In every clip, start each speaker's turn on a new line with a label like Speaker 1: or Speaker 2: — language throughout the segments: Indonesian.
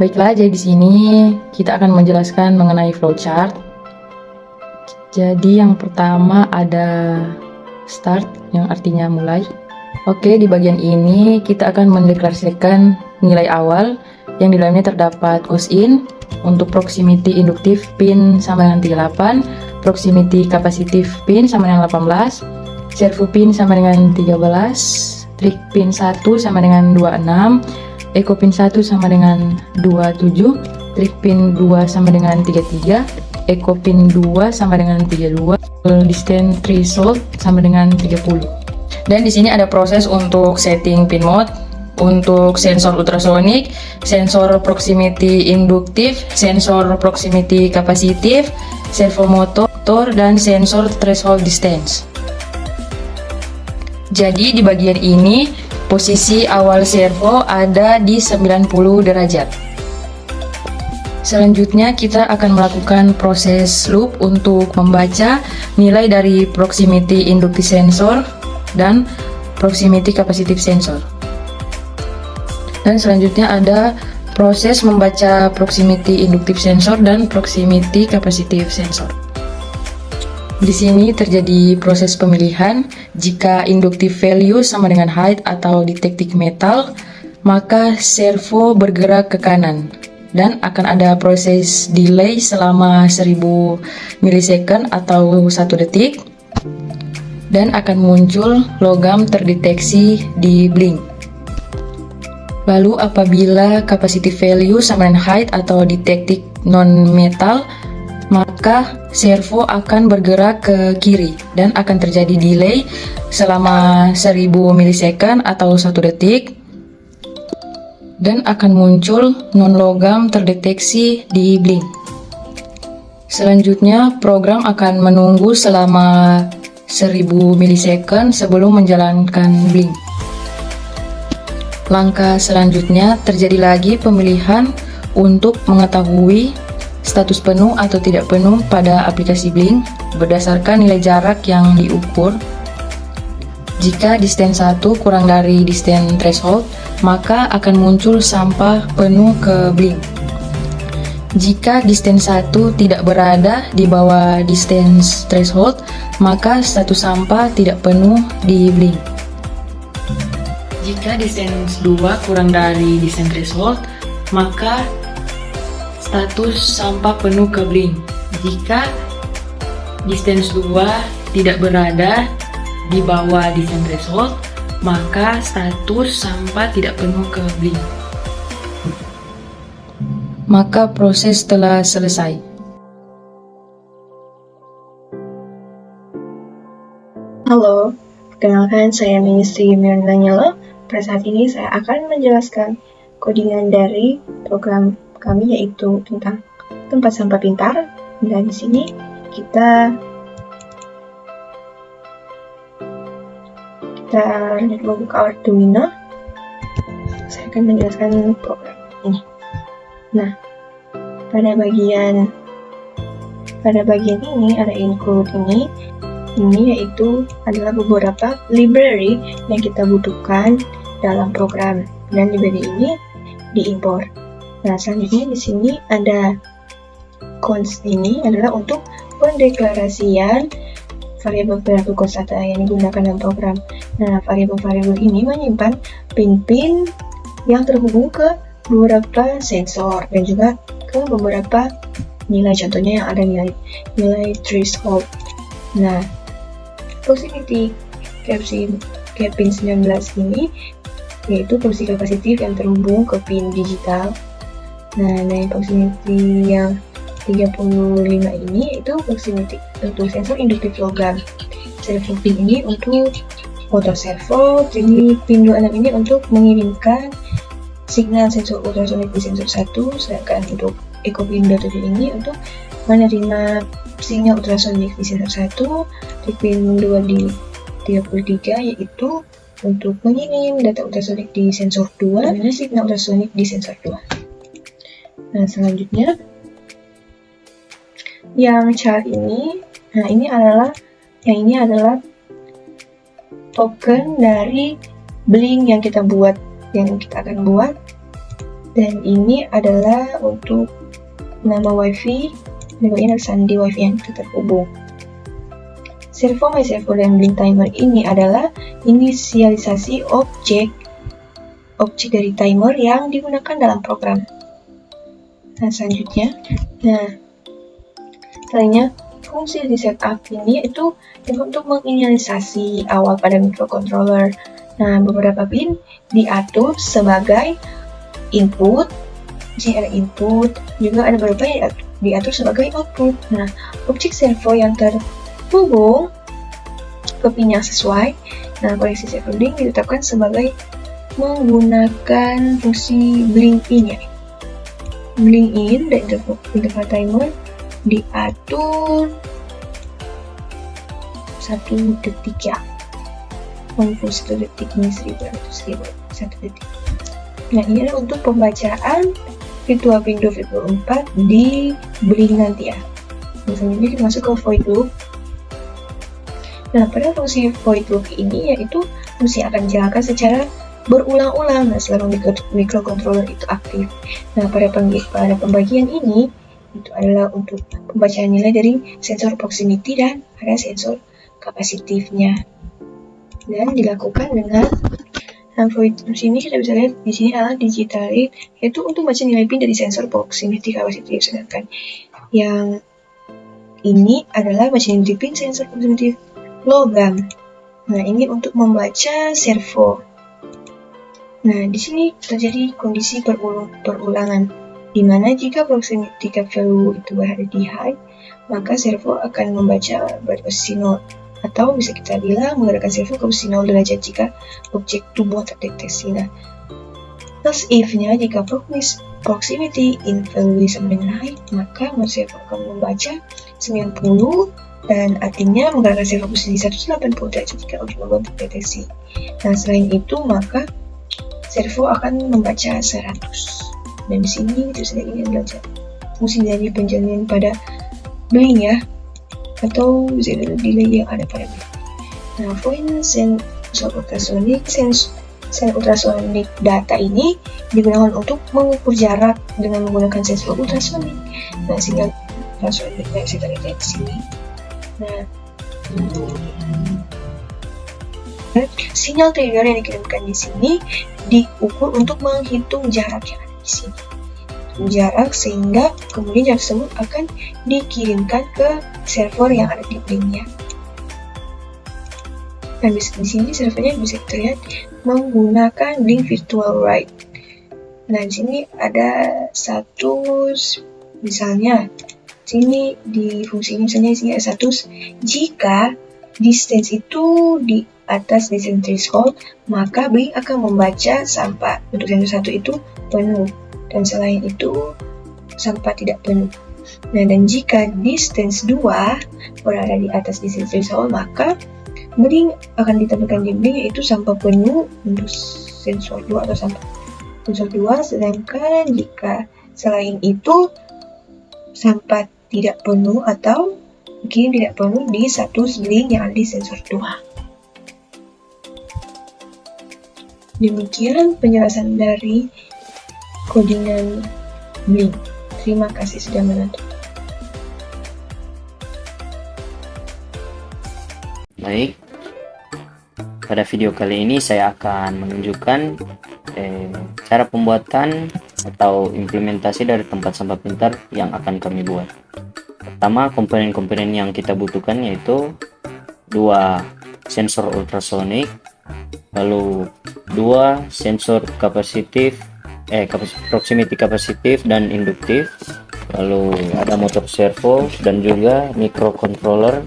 Speaker 1: Baiklah, jadi di sini kita akan menjelaskan mengenai flowchart. Jadi yang pertama ada start, yang artinya mulai. Oke, di bagian ini kita akan mendeklarasikan nilai awal yang di dalamnya terdapat cosine untuk proximity induktif pin sama dengan 38, proximity capacitive pin sama dengan 18, servo pin sama dengan 13, trig pin 1 sama dengan 26, echo pin 1 sama dengan 27, trig pin 2 sama dengan 33, echo pin 2 sama dengan 32, distance threshold sama dengan 30. Dan di sini ada proses untuk setting pin mode, untuk sensor ultrasonik, sensor proximity induktif, sensor proximity capacitive, servo motor, dan sensor threshold distance. Jadi di bagian ini posisi awal servo ada di 90 derajat. Selanjutnya kita akan melakukan proses loop untuk membaca nilai dari proximity inductive sensor dan proximity capacitive sensor. Dan selanjutnya ada proses membaca proximity inductive sensor dan proximity capacitive sensor. Di sini terjadi proses pemilihan. Jika inductive value sama dengan height atau detecting metal, maka servo bergerak ke kanan dan akan ada proses delay selama 1000 milisecond atau 1 detik, dan akan muncul logam terdeteksi di blink. Lalu apabila capacitive value sama dengan height atau detected non-metal, maka servo akan bergerak ke kiri dan akan terjadi delay selama 1000 milisecond atau 1 detik, dan akan muncul non-logam terdeteksi di blink. Selanjutnya program akan menunggu selama 1000 milisecond sebelum menjalankan blink. Langkah selanjutnya terjadi lagi pemilihan untuk mengetahui status penuh atau tidak penuh pada aplikasi blink berdasarkan nilai jarak yang diukur. Jika distance 1 kurang dari distance threshold, maka akan muncul sampah penuh ke blink. Jika distance 1 tidak berada di bawah distance threshold, maka status sampah tidak penuh di blink. Jika distance 2 kurang dari distance threshold, maka status sampah penuh ke blink. Jika distance 2 tidak berada di bawah distance threshold, maka status sampah tidak penuh ke blink. Maka proses telah selesai.
Speaker 2: Halo, perkenalkan saya Ministri Mirna Nyala. Pada saat ini saya akan menjelaskan codingan dari program kami, yaitu tentang tempat sampah pintar. Dan di sini kita membuka Arduino. Saya akan menjelaskan program ini. Nah, pada bagian ini ada include ini yaitu adalah beberapa library yang kita butuhkan dalam program, dan library ini diimpor. Nah, selanjutnya di sini ada const, ini adalah untuk pendeklarasian variabel-variabel konstanta yang digunakan dalam program. Nah, variabel-variabel ini menyimpan pin-pin yang terhubung ke beberapa sensor dan juga ke beberapa nilai, contohnya yang ada nilai threshold. Nah, proximity cap pin 19 ini yaitu proximity capacitive yang terhubung ke pin digital. Nah, proximity yang 35 ini yaitu proximity untuk sensor induktif logam. Servo pin ini untuk motor servo, jadi pin 26 ini untuk mengirimkan signal sensor ultrasonik di sensor 1, sedangkan untuk echo pin 27 ini untuk menerima sinyal ultrasonik di sensor 1, trig pin 2 di 33 yaitu untuk mengirim data ultrasonik di sensor 2 dan signal ultrasonik di sensor 2. Nah, selanjutnya yang chart ini, ini adalah token dari blink yang kita akan buat Dan ini adalah untuk nama WiFi, dan ini adalah sandi WiFi yang terhubung. Servo My Servo dan Blink Timer ini adalah inisialisasi objek dari timer yang digunakan dalam program. Nah, selanjutnya, selanjutnya fungsi di setup ini itu untuk menginisialisasi awal pada microcontroller. Nah, beberapa pin diatur sebagai input, jadi ada input, juga ada beberapa yang diatur sebagai output. Nah, objek servo yang terhubung ke pin yang sesuai, nah koneksi servo link ditetapkan sebagai menggunakan fungsi blink in ya. Blink in dan interval timer diatur 1 detik ya. Fungsi 1 detik ini 1 detik. Nah, ini adalah untuk pembacaan virtual window 4 di blink nanti ya. Selanjutnya kita masuk ke void loop. Nah, pada fungsi void loop ini yaitu fungsi akan dijalankan secara berulang-ulang selama microcontroller itu aktif. Nah, pada pembagian ini itu adalah untuk pembacaan nilai dari sensor proximity dan ada sensor kapasitifnya. Dan dilakukan dengan void loop ini kita bisa lihat di sini adalah digital read, yaitu untuk baca nilai pin dari sensor proximity kapasitif, sedangkan yang ini adalah baca nilai pin sensor proximity logam. Nah, ini untuk membaca servo. Nah, di sini terjadi kondisi perulangan, di mana jika proximity value itu berada di high, maka servo akan membaca pada posisi 0, atau bisa kita bilang menggerakkan servo ke posisi 0 derajat jika objek tubuh terdeteksi. Nah, else if-nya jika proximity in value sama dengan high, maka servo akan membaca 90, dan artinya menggerakkan servo posisi 180 derajat jika objek tubuh terdeteksi. Nah, selain itu maka servo akan membaca 100. Dan di sini itu sudah ini adalah fungsi dari penjamin pada blink ya, atau zero delay yang ada pada blink. Nah, point sensor ultrasonic, ultrasonic data ini digunakan untuk mengukur jarak dengan menggunakan sensor ultrasonic. Nah, sinyal ultrasonic yang bisa kita lihat di sini. Nah, sinyal trigger yang dikirimkan di sini diukur untuk menghitung jarak yang ada di sini. Jarak sehingga kemudian jarak tersebut akan dikirimkan ke server yang ada di blinknya. Nah, di sini servernya bisa kita lihat menggunakan blink virtual write. Nah, di sini ada satu, misalnya sini di fungsi ini misalnya sini ada satu, jika distance itu di atas distance threshold, maka blink akan membaca sampai untuk sensor 1 itu penuh, dan selain itu sampai tidak penuh. Nah, dan jika distance 2 berada di atas distance threshold, maka blink akan ditampilkan di blink yaitu sampai penuh untuk sensor 2 atau sampai sensor 2, sedangkan jika selain itu sampai tidak penuh atau mungkin tidak penuh di satu blink yang ada di sensor 2. Demikian penjelasan dari codingan blink. Terima kasih sudah menonton.
Speaker 3: Baik, pada video kali ini saya akan menunjukkan cara pembuatan atau implementasi dari tempat sampah pintar yang akan kami buat. Pertama, komponen-komponen yang kita butuhkan yaitu 2 sensor ultrasonic, lalu 2 sensor proximity kapasitif dan induktif, lalu ada motor servo dan juga microcontroller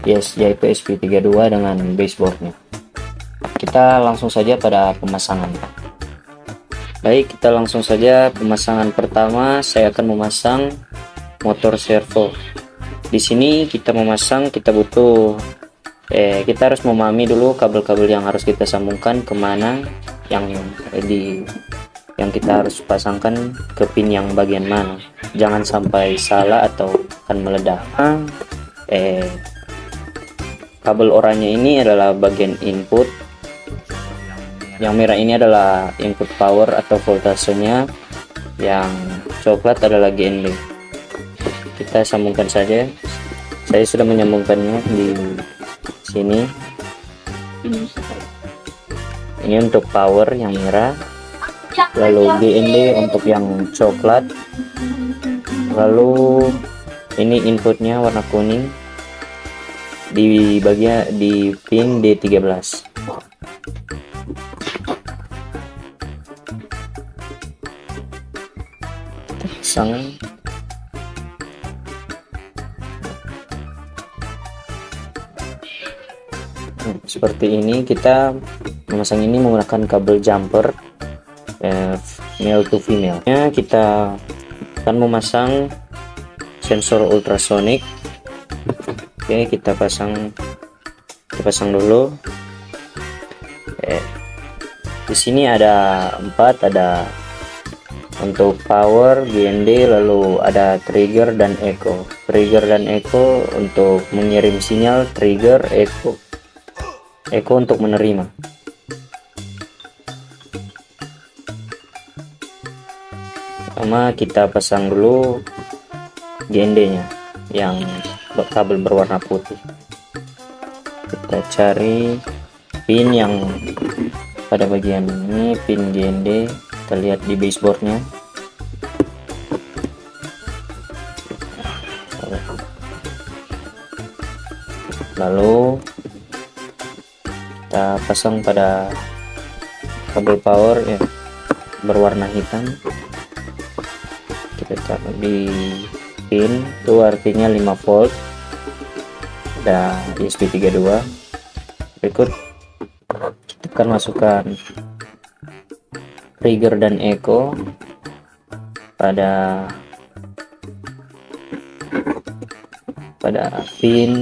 Speaker 3: yaitu SP32 dengan baseboardnya. Kita langsung saja pada pemasangan. Baik, kita langsung saja pemasangan. Pertama, saya akan memasang motor servo. Di sini kita memasang, kita butuh kita harus memahami dulu kabel-kabel yang harus kita sambungkan kemana, yang kita harus pasangkan ke pin yang bagian mana. Jangan sampai salah atau akan meledak. Kabel oranye ini adalah bagian input, yang merah ini adalah input power atau voltasenya, yang coklat adalah GND. Kita sambungkan saja. Saya sudah menyambungkannya di sini. Ini untuk power yang merah, lalu GND untuk yang coklat, lalu ini inputnya warna kuning di bagian di pin D13. Pasang. Seperti ini. Kita memasang ini menggunakan kabel jumper male to female. Kita akan memasang sensor ultrasonic. Oke, kita pasang dulu. Di sini ada 4, ada untuk power, GND, lalu ada trigger dan echo. Trigger dan echo untuk mengirim sinyal, trigger, echo untuk menerima. Pertama kita pasang dulu GND nya yang kabel berwarna putih. Kita cari pin yang pada bagian ini, pin GND. Kita lihat di baseboardnya. Lalu kita pasang pada kabel power ya berwarna hitam. Kita taruh di pin itu, artinya 5 volt. Ada USB 32. Berikut kita akan masukkan trigger dan echo pada pin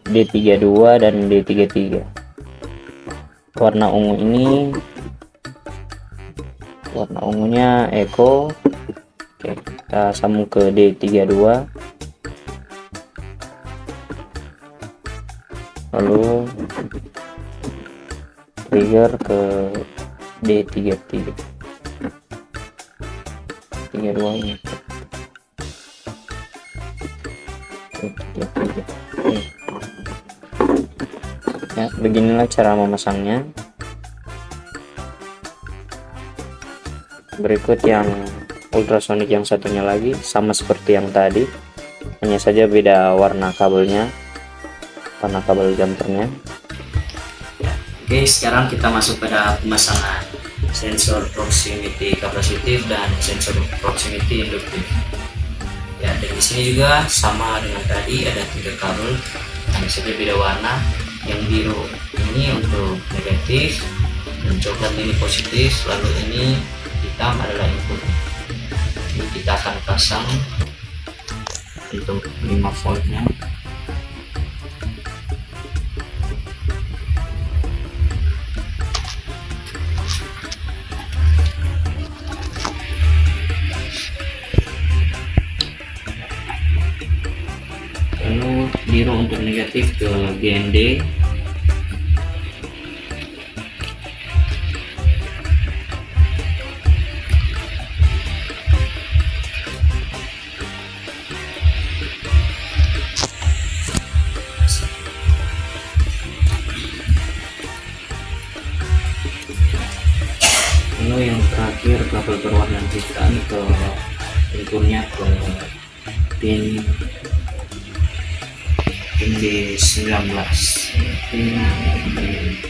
Speaker 3: D32 dan D33. Warna ungu ini, warna ungunya echo. Oke, kita sambung ke D32, lalu trigger ke D33. 32 ini. Ya, beginilah cara memasangnya. Berikut yang ultrasonic yang satunya lagi, sama seperti yang tadi, hanya saja beda warna kabelnya, warna kabel jumpernya. Oke, sekarang kita masuk pada pemasangan sensor proximity capacitive dan sensor proximity inductive. Ya, dan di sini juga sama dengan tadi, ada 3 kabel, hanya saja beda warna. Yang biru ini untuk negatif, dan coklat ini positif, lalu ini hitam adalah input. Ini kita akan pasang untuk 5 voltnya. Lalu biru untuk negatif ke GND. Lalu yang terakhir kabel berwarna hitam ke inputnya ke pin D19. Pin D19.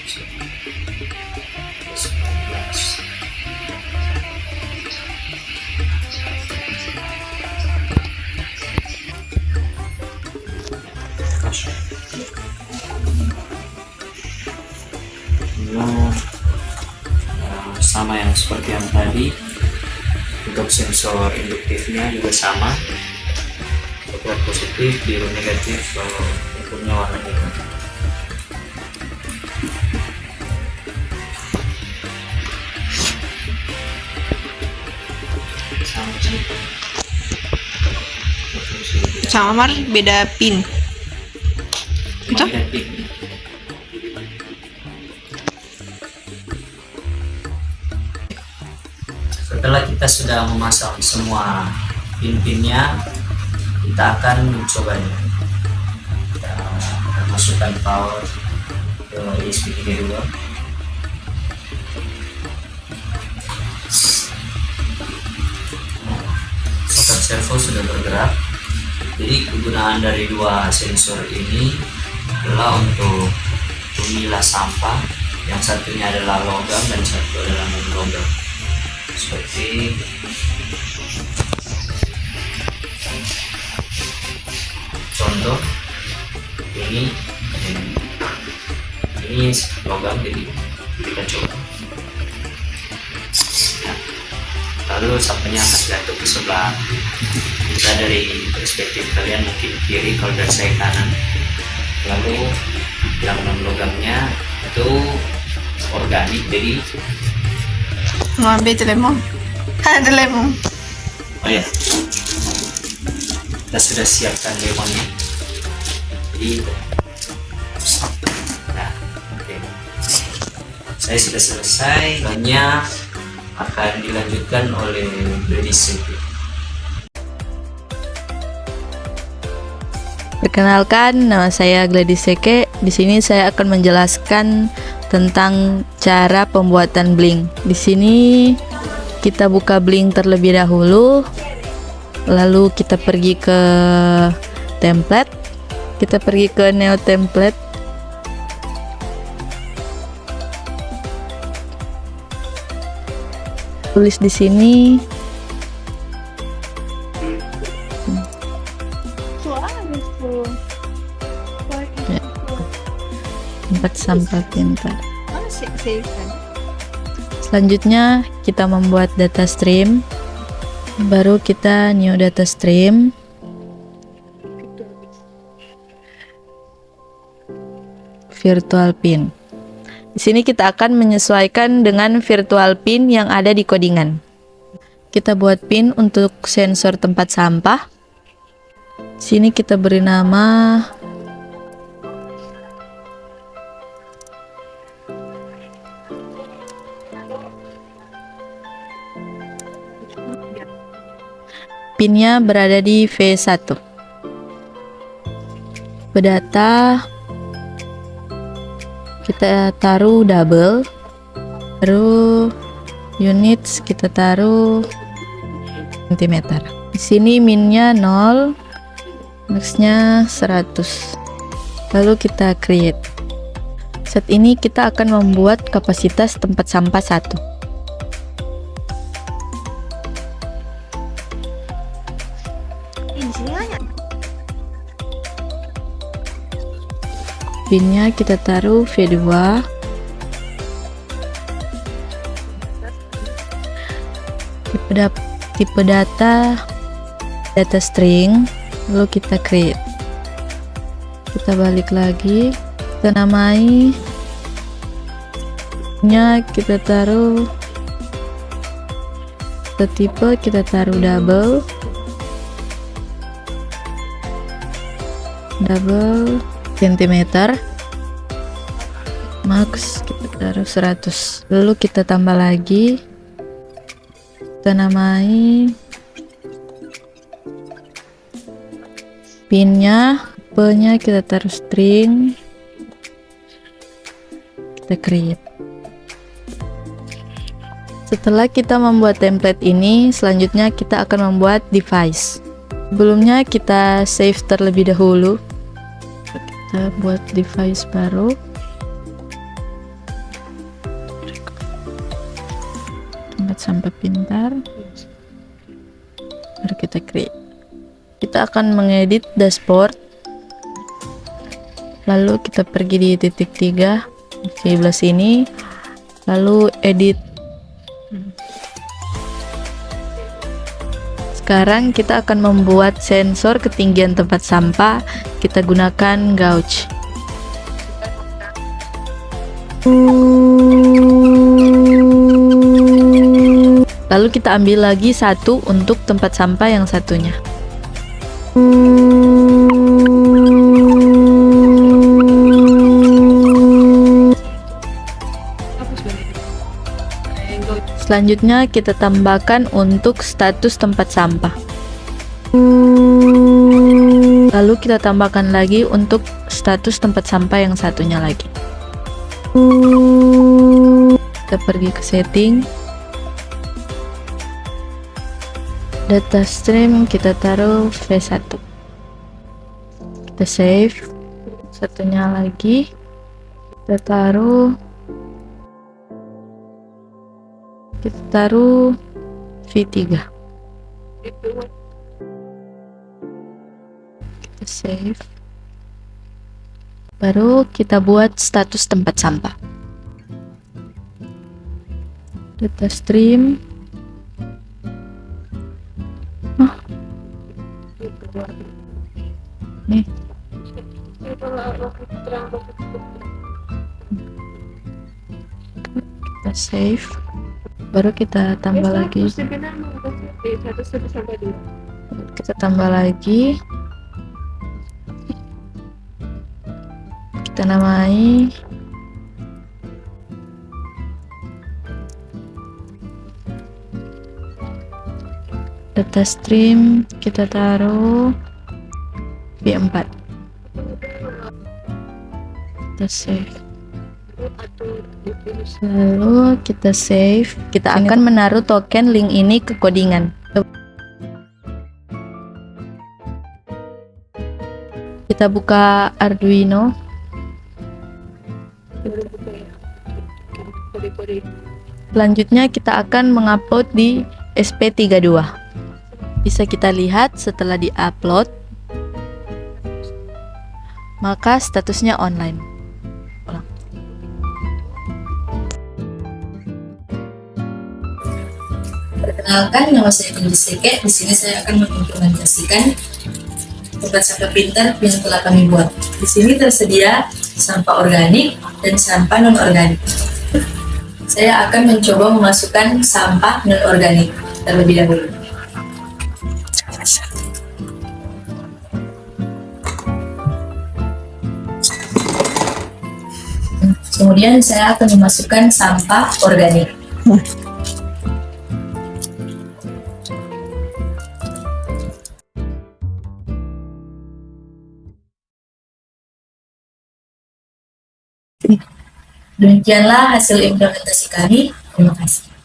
Speaker 3: Sama yang seperti yang tadi. Untuk sensor induktifnya juga sama, coklat positif, biru negatif, kalau inputnya warna hitam.
Speaker 2: Sama Mar, beda pin.
Speaker 3: Setelah kita sudah memasang semua pin-pinnya, kita akan mencobanya. Kita akan masukkan power ke ESP32. Motor servo sudah bergerak. Jadi kegunaan dari dua sensor ini adalah untuk memilah sampah. Yang satunya adalah logam dan satu adalah non logam. Seperti contoh ini logam, jadi kita coba. Nah, lalu sampahnya akan jatuh ke sebelah kita dari perspektif kalian, mungkin kiri, kalau dari saya kanan. Lalu yang non logamnya itu organik, jadi
Speaker 4: mau ambil lemon. Ada lemon.
Speaker 3: oh ya, kita sudah siapkan lemonnya. Jadi nah, oke. Saya sudah selesai, hanya akan dilanjutkan oleh Gladys.
Speaker 5: Perkenalkan, nama saya Gladys Seke. Di sini saya akan menjelaskan tentang cara pembuatan bling. Di sini kita buka bling terlebih dahulu, lalu kita pergi ke template. Kita pergi ke Neo Template. Tulis di sini tempat sampah pintar. Selanjutnya kita membuat data stream, baru kita new data stream. Virtual pin. Di sini kita akan menyesuaikan dengan virtual pin yang ada di codingan. Kita buat pin untuk sensor tempat sampah. Di sini kita beri nama pinnya berada di V1. Data kita taruh double, baru units kita taruh cm. Di sini minnya 0, maxnya 100. Lalu kita create. Saat ini kita akan membuat kapasitas tempat sampah 1. Pinnya kita taruh V2. Tipe data string, lalu kita create. Kita balik lagi, kita namai nya, kita taruh tipe, kita taruh double centimeter, max kita taruh 100. Lalu kita tambah lagi, kita namai pinnya, tipenya kita taruh string, kita create. Setelah kita membuat template ini, selanjutnya kita akan membuat device. Sebelumnya kita save terlebih dahulu. Kita buat device baru. Tempat sampah pintar. Baru kita create. Kita akan mengedit dashboard. Lalu kita pergi di titik 3 di sebelah sini. Lalu edit. Sekarang kita akan membuat sensor ketinggian tempat sampah. Kita gunakan gauge. Lalu kita ambil lagi satu untuk tempat sampah yang satunya. Selanjutnya kita tambahkan untuk status tempat sampah. Lalu kita tambahkan lagi untuk status tempat sampah yang satunya lagi. Kita pergi ke setting. Data stream kita taruh V1. Kita save. Satunya lagi kita taruh V3. Kita save. Baru kita buat status tempat sampah. Data stream. Nih. Kita save. Baru kita tambah lagi. Kita tambah lagi. Kita namai data stream, kita taruh V4. Kita save. Lalu kita save. Kita akan menaruh token link ini ke codingan. Kita buka Arduino. Selanjutnya kita akan mengupload di SP32. Bisa kita lihat setelah di-upload, maka statusnya online.
Speaker 1: Perkenalkan, nama saya Gladys Seke. Di sini saya akan mengimplementasikan tempat sampah pintar yang telah kami buat. Di sini tersedia sampah organik dan sampah non-organik. Saya akan mencoba memasukkan sampah non-organik terlebih dahulu. Kemudian saya akan memasukkan sampah organik. Demikianlah hasil implementasi kami. Terima kasih.